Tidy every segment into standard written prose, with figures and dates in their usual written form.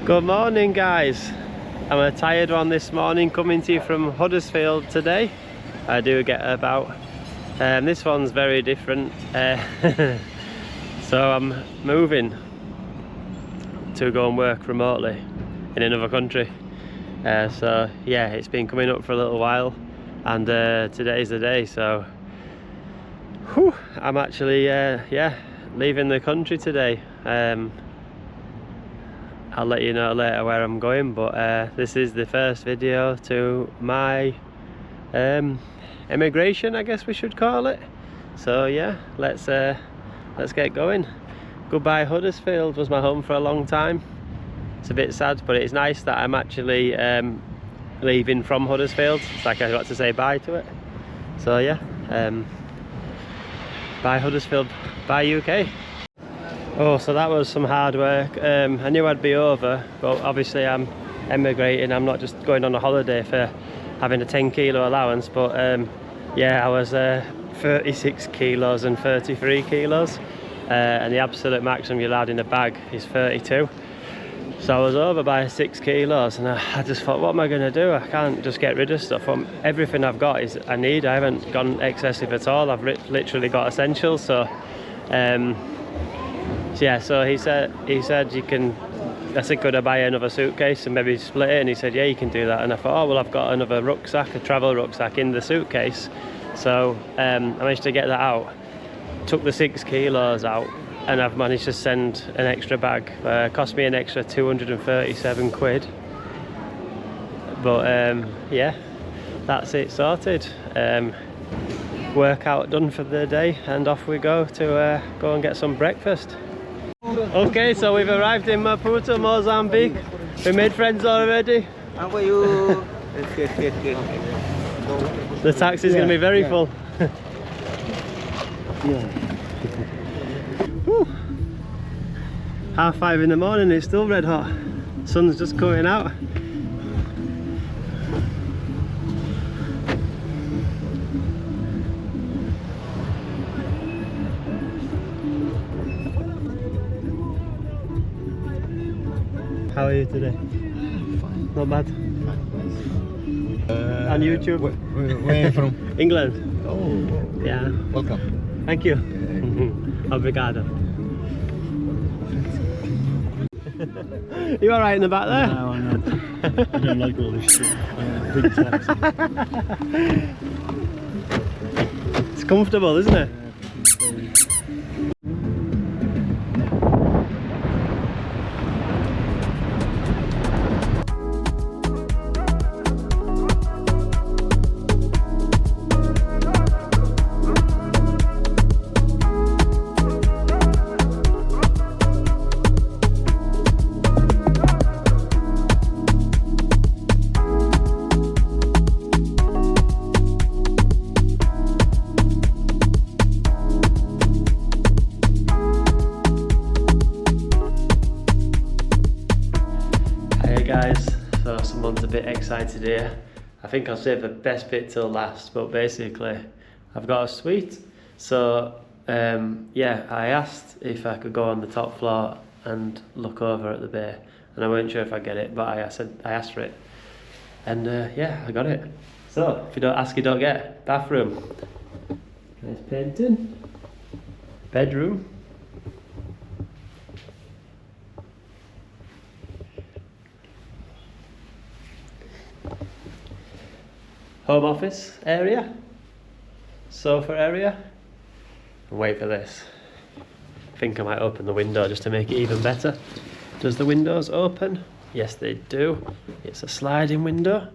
Good morning, guys. I'm a tired one this morning, coming to you from Huddersfield today. I do get about. This one's very different. So I'm moving to go and work remotely in another country. So yeah, it's been coming up for a little while, and today's the day. So whew, I'm actually leaving the country today. I'll let you know later where I'm going, but this is the first video to my immigration, I guess we should call it. So yeah, let's get going. Goodbye Huddersfield was my home for a long time. It's a bit sad, but it's nice that I'm actually leaving from Huddersfield. It's like I got to say bye to it. So yeah, bye Huddersfield, bye UK. Oh, so that was some hard work. I knew I'd be over, but obviously I'm emigrating. I'm not just going on a holiday for having a 10 kilo allowance, but yeah, I was 36 kilos and 33 kilos, and the absolute maximum you're allowed in a bag is 32. So I was over by 6 kilos, and I just thought, what am I going to do? I can't just get rid of stuff. Everything I've got is I need. I haven't gone excessive at all. I've literally got essentials. So yeah, so he said you can. I said, could I buy another suitcase and maybe split it? And he said, yeah, you can do that. And I thought, oh well, I've got another rucksack, a travel rucksack in the suitcase. So I managed to get that out, took the 6 kilos out, and I've managed to send an extra bag. Cost me an extra 237 quid. But yeah, that's it sorted. Workout done for the day, and off we go to go and get some breakfast. Okay, so we've arrived in Maputo, Mozambique. We made friends already. How are you? Good. The taxi's going to be very full. Whew. 5:30 in the morning, it's still red hot. Sun's just coming out. How are you today? Fine. Not bad. On YouTube? Where are you from? England. Oh, Yeah. welcome. Thank you. Obrigado. You alright in the back there? No, I'm not. I don't like all this shit. Big taxi. It's comfortable, isn't it? Guys, so someone's a bit excited here. I think I'll save the best bit till last, but basically I've got a suite. So yeah, I asked if I could go on the top floor and look over at the bay, and I weren't sure if I'd get it, but I asked for it, and yeah, I got it. So if you don't ask, you don't get. Bathroom, nice painting. Bedroom, home office area, sofa area, and wait for this. I think I might open the window just to make it even better. Does the windows open? Yes, they do. It's a sliding window.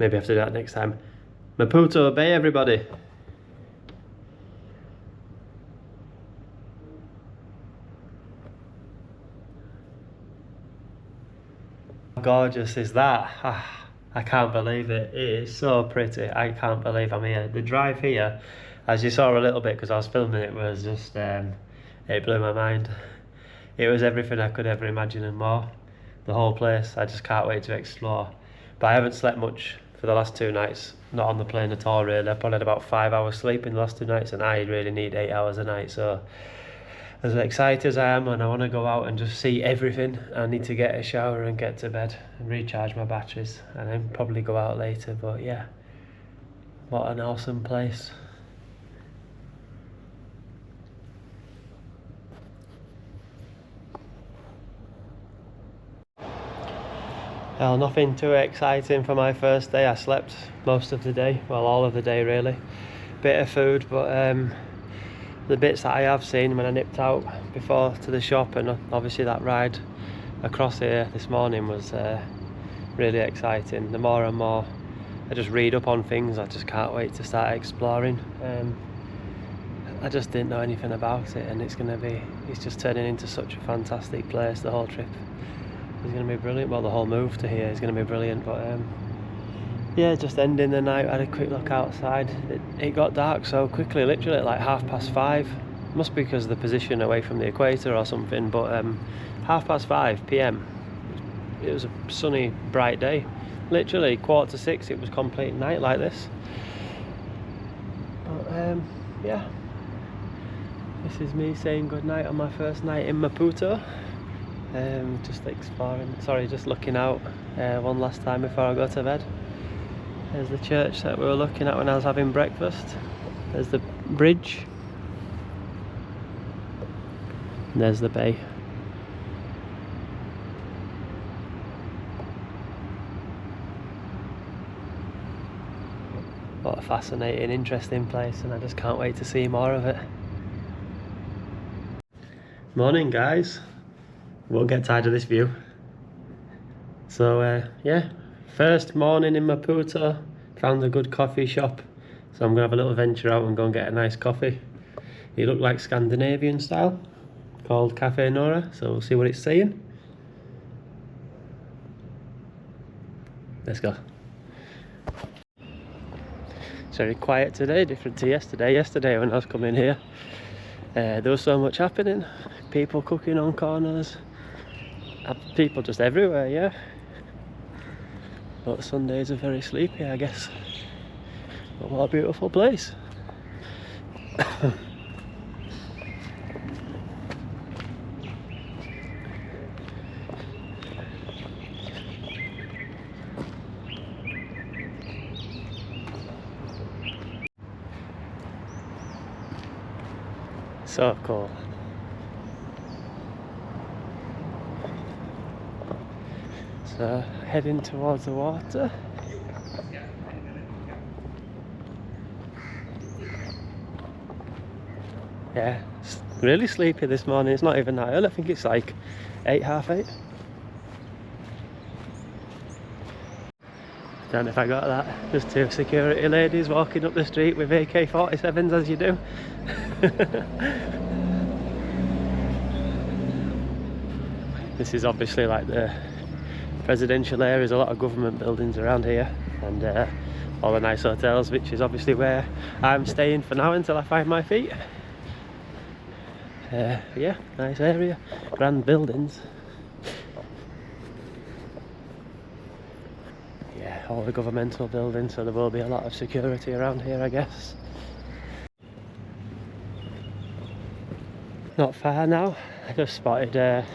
Maybe I have to do that next time. Maputo Bay, everybody. How gorgeous is that? I can't believe it. It is so pretty. I can't believe I'm here. The drive here, as you saw a little bit because I was filming it, was just it blew my mind. It was everything I could ever imagine and more. The whole place, I just can't wait to explore. But I haven't slept much for the last 2 nights. not on the plane at all really. I probably had about 5 hours sleep in the last 2 nights, and I really need 8 hours a night. So as excited as I am and I want to go out and just see everything, I need to get a shower and get to bed and recharge my batteries, and then probably go out later. But yeah, what an awesome place. Well, nothing too exciting for my first day. I slept most of the day, well, all of the day really. Bit of food, but the bits that I have seen when I nipped out before to the shop, and obviously that ride across here this morning was really exciting. The more and more I just read up on things, I just can't wait to start exploring. I just didn't know anything about it, and it's just turning into such a fantastic place. The whole trip is going to be brilliant. Well, the whole move to here is going to be brilliant. But yeah, just ending the night, I had a quick look outside. It got dark so quickly, literally at like 5:30. Must be because of the position away from the equator or something, but 5:30 p.m. It was a sunny, bright day. Literally 5:45, it was complete night like this. But yeah, this is me saying goodnight on my first night in Maputo. Just exploring, just looking out one last time before I go to bed. There's the church that we were looking at when I was having breakfast. There's the bridge. And there's the bay. What a fascinating, interesting place, and I just can't wait to see more of it. Morning guys. Won't get tired of this view. So yeah, first morning in Maputo, found a good coffee shop, so I'm gonna have a little venture out and go and get a nice coffee. It looked like Scandinavian style, called Cafe Nora, so we'll see what it's saying. Let's go. It's very quiet today, different to yesterday. Yesterday when I was coming here, there was so much happening. People cooking on corners, people just everywhere, yeah. But Sundays are very sleepy, I guess. But what a beautiful place. So cool. So heading towards the water. Yeah, it's really sleepy this morning. It's not even that early. I think it's like 8, half 8. Don't know if I got that. Just 2 security ladies walking up the street with AK-47s, as you do. This is obviously like the residential areas, a lot of government buildings around here, and all the nice hotels, which is obviously where I'm staying for now until I find my feet. Yeah, nice area, grand buildings. Yeah, all the governmental buildings, so there will be a lot of security around here, I guess. Not far now, I just spotted a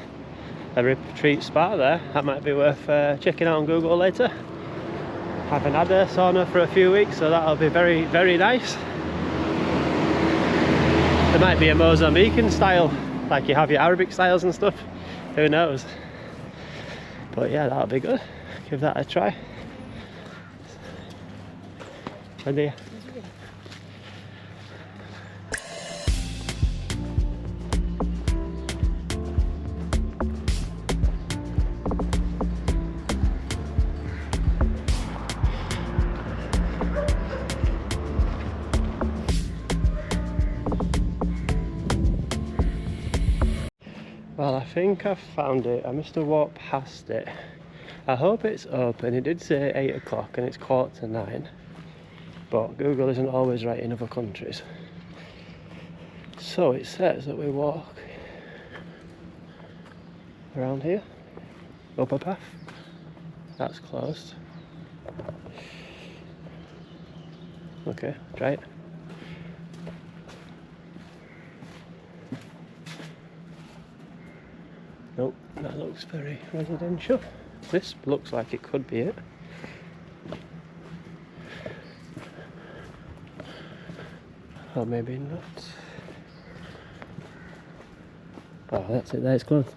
retreat spa there. That might be worth checking out on Google later. Haven't had a sauna for a few weeks, so that'll be very, very nice. There might be a Mozambican style, like you have your Arabic styles and stuff. Who knows? But yeah, that'll be good. Give that a try. Buen día. Well, I think I've found it. I must have walked past it. I hope it's open. It did say 8 o'clock and it's 9:15. But Google isn't always right in other countries. So it says that we walk around here, up a path. That's closed. Okay, try it. Nope, that looks very residential. This looks like it could be it. Or maybe not. Oh, that's it there, it's closed.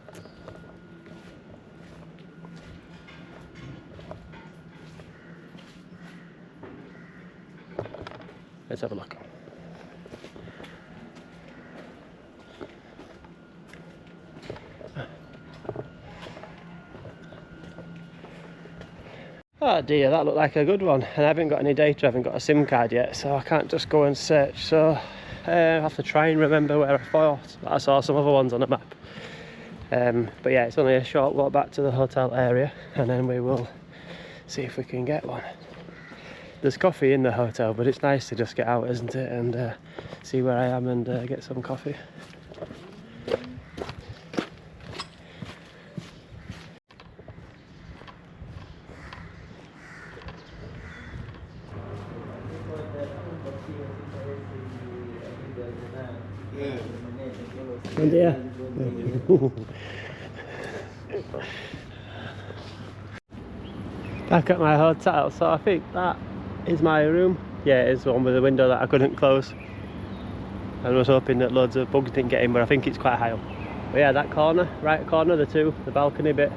Let's have a look. Oh dear, that looked like a good one. And I haven't got any data, I haven't got a SIM card yet, so I can't just go and search. So I have to try and remember where I thought I saw some other ones on the map. But yeah, it's only a short walk back to the hotel area, and then we will see if we can get one. There's coffee in the hotel, but it's nice to just get out, isn't it, and see where I am and get some coffee. Bom dia. Back at my hotel, so I think that is my room. Yeah, it is the one with the window that I couldn't close. I was hoping that loads of bugs didn't get in, but I think it's quite high up. But yeah, that corner, right corner, the balcony bit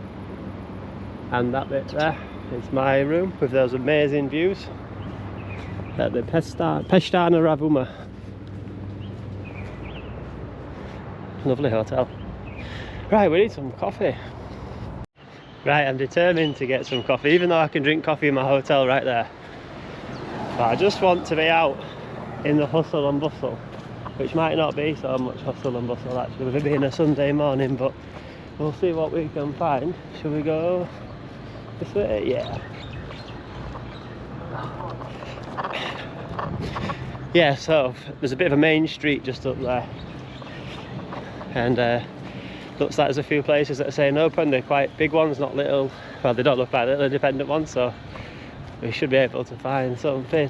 and that bit there is my room with those amazing views at the Pestana Ravuma. Lovely hotel. Right, we need some coffee. Right, I'm determined to get some coffee, even though I can drink coffee in my hotel right there. But I just want to be out in the hustle and bustle, which might not be so much hustle and bustle actually, with it being a Sunday morning, but we'll see what we can find. Shall we go this way? Yeah. Yeah, so there's a bit of a main street just up there, and looks like there's a few places that are saying open. They're quite big ones, not little, well, they don't look like little independent ones, so we should be able to find something.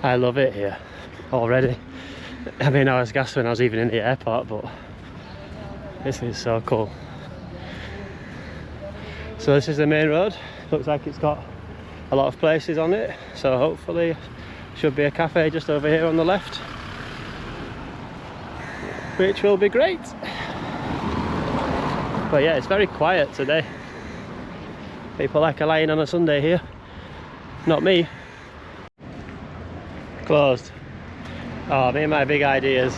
I love it here already. I mean, I was gassed when I was even in the airport, but this is so cool. So this is the main road. Looks like it's got a lot of places on it, so hopefully should be a cafe just over here on the left, which will be great. But yeah, it's very quiet today. People like a lion on a Sunday here. Not me. Closed. Oh, me and my big ideas.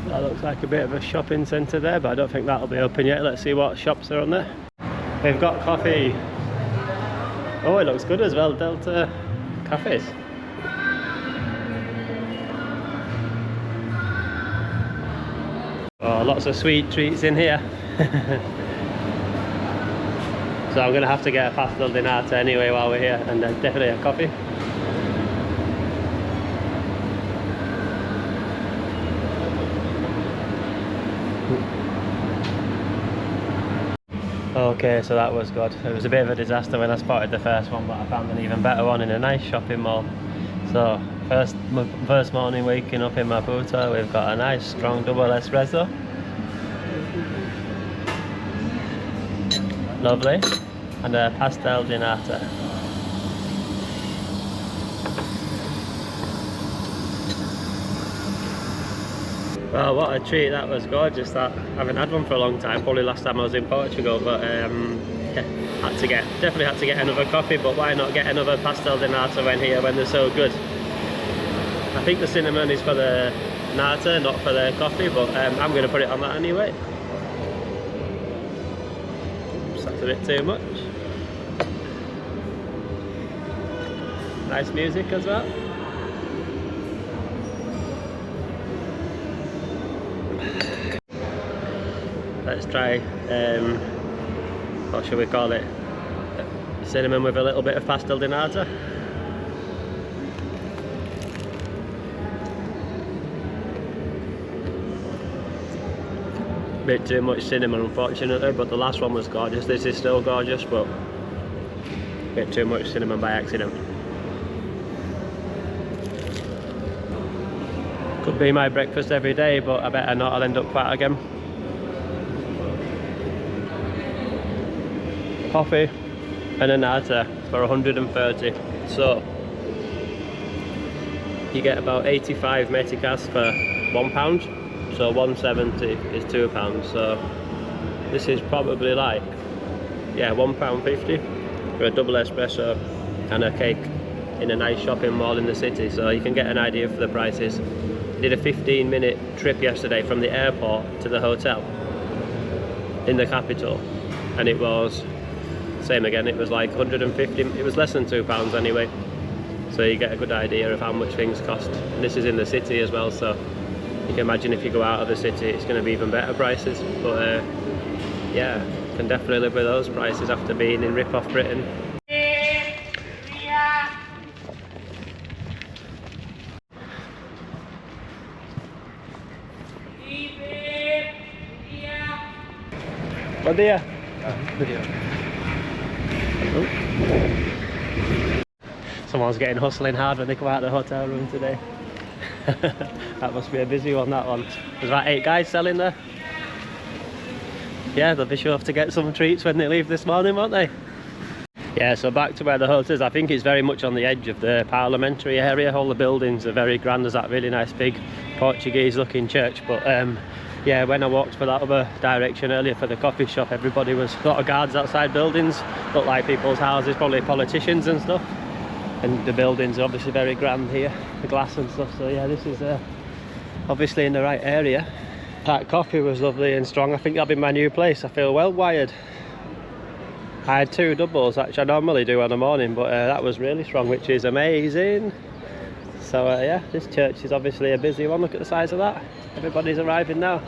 That looks like a bit of a shopping centre there, but I don't think that'll be open yet. Let's see what shops are on there. We've got coffee. Oh, it looks good as well. Delta cafés. Oh, lots of sweet treats in here. So I'm going to have to get a Pastel de Nata anyway while we're here, and definitely a coffee. Okay, so that was good. It was a bit of a disaster when I spotted the first one, but I found an even better one in a nice shopping mall. So first morning waking up in Maputo, we've got a nice strong double espresso. Lovely. And a Pastel de Nata. Well, what a treat, that was gorgeous. That I haven't had one for a long time, probably last time I was in Portugal, but yeah, definitely had to get another coffee, but why not get another Pastel de Nata when they're so good. I think the cinnamon is for the nata, not for the coffee, but I'm going to put it on that anyway. Oops, that's a bit too much. Nice music as well. Let's try, what should we call it? Cinnamon with a little bit of Pastel de Nata. Bit too much cinnamon unfortunately, but the last one was gorgeous. This is still gorgeous, but bit too much cinnamon by accident. Could be my breakfast every day, but I better not, I'll end up fat again. Coffee and a nata for 130. So you get about 85 meticas for £1. So 170 is £2. So this is probably like, yeah, £1.50 for a double espresso and a cake in a nice shopping mall in the city. So you can get an idea for the prices. Did a 15-minute trip yesterday from the airport to the hotel in the capital, and it was same again. It was like 150. It was less than £2 anyway. So you get a good idea of how much things cost. And this is in the city as well, so you can imagine if you go out of the city it's going to be even better prices. But yeah, can definitely live with those prices after being in rip-off Britain. Bom dia. Someone's getting hustling hard when they come out of the hotel room today. That must be a busy one, that one. There's about 8 guys selling there. Yeah, they'll be sure to get some treats when they leave this morning, won't they? Yeah, so back to where the hotel is. I think it's very much on the edge of the parliamentary area. All the buildings are very grand. There's that really nice big Portuguese looking church, but yeah, when I walked for that other direction earlier for the coffee shop, everybody was a lot of guards outside buildings, looked like people's houses, probably politicians and stuff. And the buildings are obviously very grand here, the glass and stuff. So yeah, this is obviously in the right area. That coffee was lovely and strong. I think that'll be my new place. I feel well wired. I had 2 doubles, which I normally do on a morning, but that was really strong, which is amazing. So yeah, this church is obviously a busy one. Look at the size of that. Everybody's arriving now.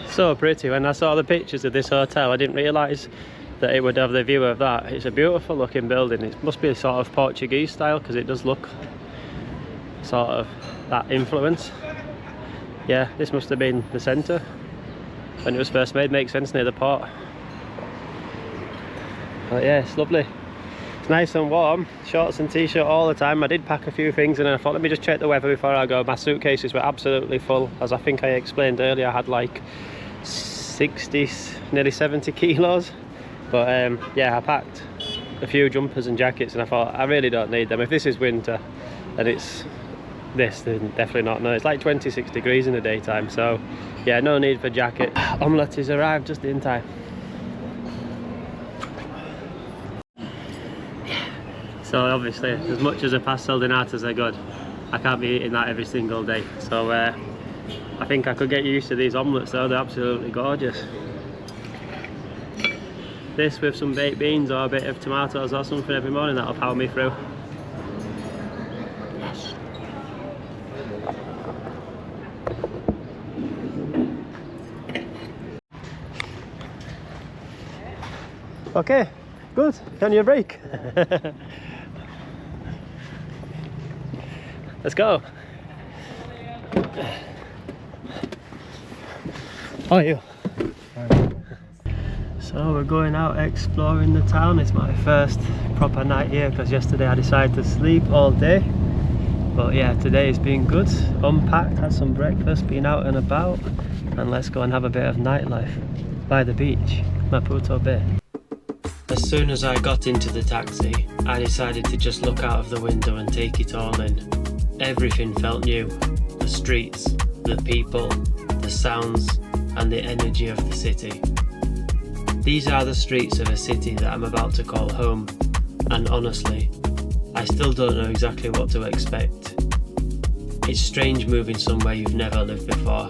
So pretty. When I saw the pictures of this hotel, I didn't realise that it would have the view of that. It's a beautiful looking building. It must be a sort of Portuguese style, because it does look sort of that influence. Yeah, this must have been the centre when it was first made. Makes sense, near the port. But yeah, it's lovely. It's nice and warm. Shorts and t-shirt all the time. I did pack a few things, and then I thought, let me just check the weather before I go. My suitcases were absolutely full. As I think I explained earlier, I had like 60, nearly 70 kilos. But yeah, I packed a few jumpers and jackets, and I thought, I really don't need them. If this is winter and it's this, then definitely not. No, it's like 26 degrees in the daytime, so yeah, no need for jacket. Omelette has arrived just in time. So obviously, as much as a pastel de natas are good, I can't be eating that every single day. So I think I could get used to these omelettes though. They're absolutely gorgeous. This with some baked beans or a bit of tomatoes or something every morning, that'll power me through. Yes. Okay, good. On your break. Let's go. How are you? So we're going out exploring the town. It's my first proper night here, because yesterday I decided to sleep all day. But yeah, today's been good. Unpacked, had some breakfast, been out and about, and let's go and have a bit of nightlife by the beach, Maputo Bay. As soon as I got into the taxi, I decided to just look out of the window and take it all in. Everything felt new. The streets, the people, the sounds, and the energy of the city. These are the streets of a city that I'm about to call home, and honestly, I still don't know exactly what to expect. It's strange moving somewhere you've never lived before.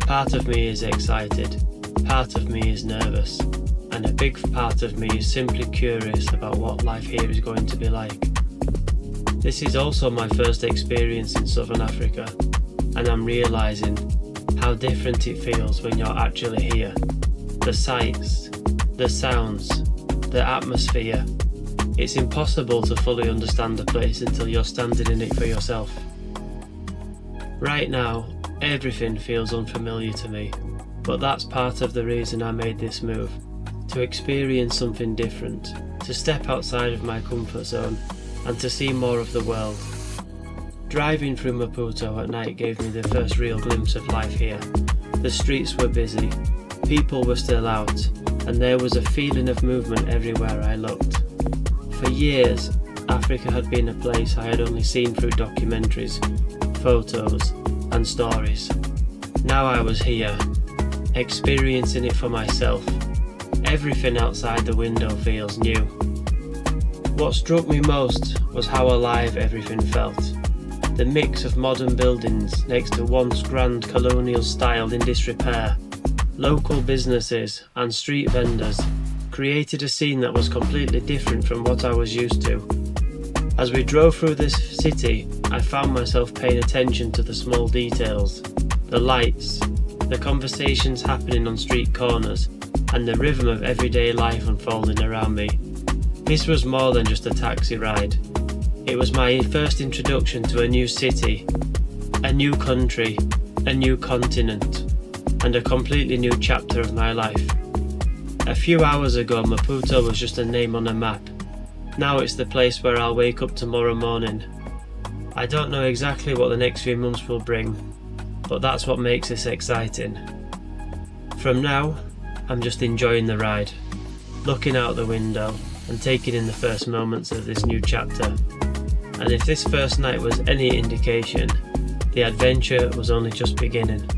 Part of me is excited, part of me is nervous, and a big part of me is simply curious about what life here is going to be like. This is also my first experience in Southern Africa, and I'm realising how different it feels when you're actually here. The sights, the sounds, the atmosphere. It's impossible to fully understand the place until you're standing in it for yourself. Right now, everything feels unfamiliar to me, but that's part of the reason I made this move. To experience something different, to step outside of my comfort zone, and to see more of the world. Driving through Maputo at night gave me the first real glimpse of life here. The streets were busy, people were still out, and there was a feeling of movement everywhere I looked. For years, Africa had been a place I had only seen through documentaries, photos, and stories. Now I was here, experiencing it for myself. Everything outside the window feels new. What struck me most was how alive everything felt. The mix of modern buildings next to once grand colonial style in disrepair, local businesses and street vendors created a scene that was completely different from what I was used to. As we drove through this city, I found myself paying attention to the small details, the lights, the conversations happening on street corners, and the rhythm of everyday life unfolding around me. This was more than just a taxi ride. It was my first introduction to a new city, a new country, a new continent, and a completely new chapter of my life. A few hours ago, Maputo was just a name on a map. Now it's the place where I'll wake up tomorrow morning. I don't know exactly what the next few months will bring, but that's what makes this exciting. From now, I'm just enjoying the ride, looking out the window and taking in the first moments of this new chapter. And if this first night was any indication, the adventure was only just beginning.